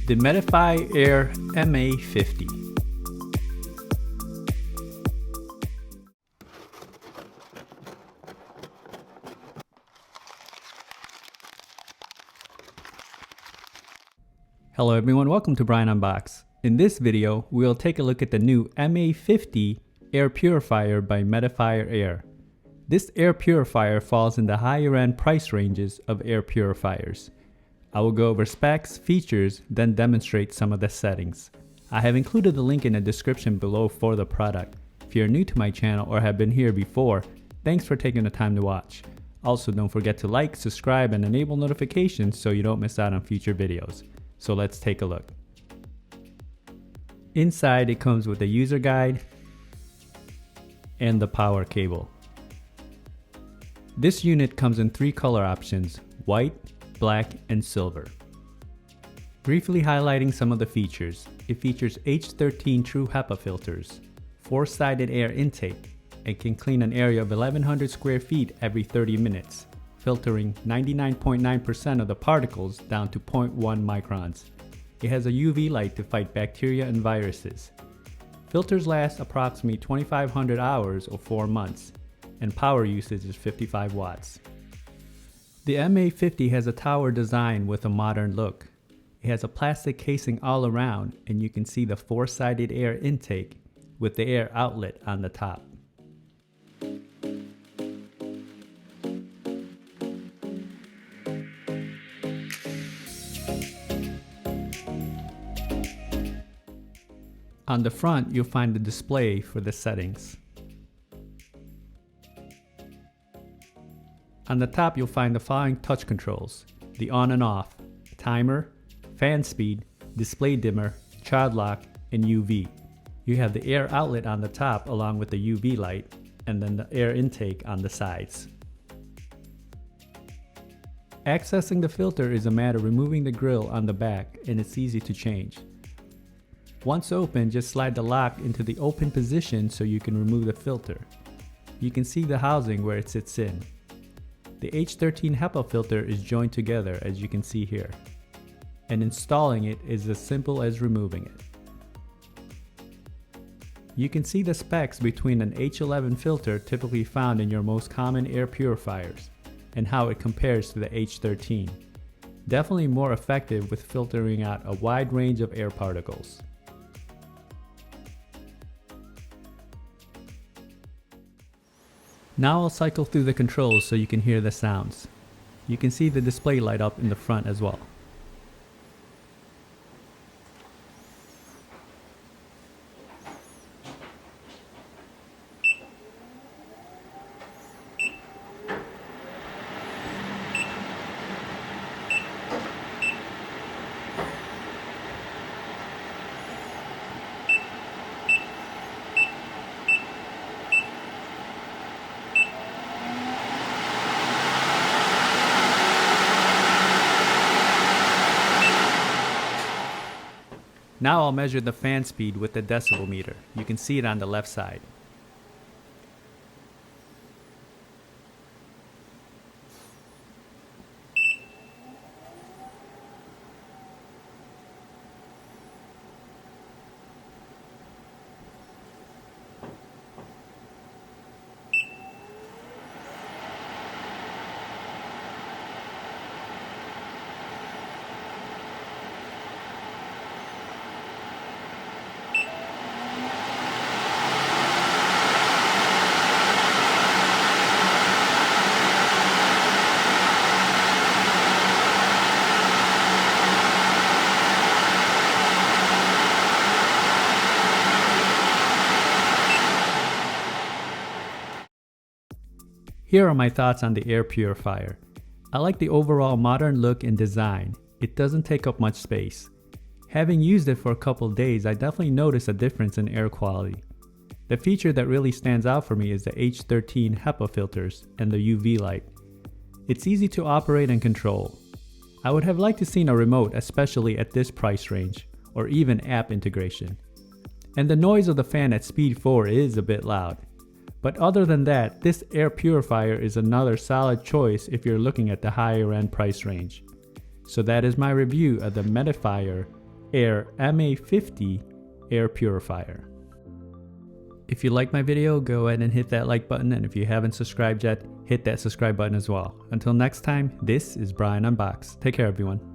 the Medify Air MA-50. Hello everyone, welcome to Brian Unboxed. In this video, we'll take a look at the new MA-50 air purifier by Medify Air. This air purifier falls in the higher end price ranges of air purifiers. I will go over specs, features, then demonstrate some of the settings. I have included the link in the description below for the product. If you're new to my channel or have been here before, thanks for taking the time to watch. Also, don't forget to like, subscribe, and enable notifications so you don't miss out on future videos. So let's take a look. Inside, it comes with a user guide and the power cable. This unit comes in 3 color options: white, black, and silver. Briefly highlighting some of the features, it features H13 true HEPA filters, 4-sided air intake, and can clean an area of 1,100 square feet every 30 minutes, filtering 99.9% of the particles down to 0.1 microns. It has a UV light to fight bacteria and viruses. Filters last approximately 2,500 hours or 4 months, and power usage is 55 watts. The MA-50 has a tower design with a modern look. It has a plastic casing all around, and you can see the 4-sided air intake with the air outlet on the top. On the front, you'll find the display for the settings. On the top, you'll find the following touch controls: the on and off, timer, fan speed, display dimmer, child lock, and UV. You have the air outlet on the top along with the UV light, and then the air intake on the sides. Accessing the filter is a matter of removing the grill on the back, and it's easy to change. Once open, just slide the lock into the open position so you can remove the filter. You can see the housing where it sits in. The H13 HEPA filter is joined together, as you can see here, and installing it is as simple as removing it. You can see the specs between an H11 filter typically found in your most common air purifiers and how it compares to the H13. Definitely more effective with filtering out a wide range of air particles. Now I'll cycle through the controls so you can hear the sounds. You can see the display light up in the front as well. Now I'll measure the fan speed with the decibel meter. You can see it on the left side. Here are my thoughts on the air purifier. I like the overall modern look and design. It doesn't take up much space. Having used it for a couple days, I definitely noticed a difference in air quality. The feature that really stands out for me is the H13 HEPA filters and the UV light. It's easy to operate and control. I would have liked to seen a remote, especially at this price range, or even app integration. And the noise of the fan at speed 4 is a bit loud. But other than that, this air purifier is another solid choice if you're looking at the higher end price range. So that is my review of the Medify Air Air MA-50 air purifier. If you like my video, go ahead and hit that like button, and if you haven't subscribed yet, hit that subscribe button as well. Until next time, this is Brian Unboxed. Take care, everyone.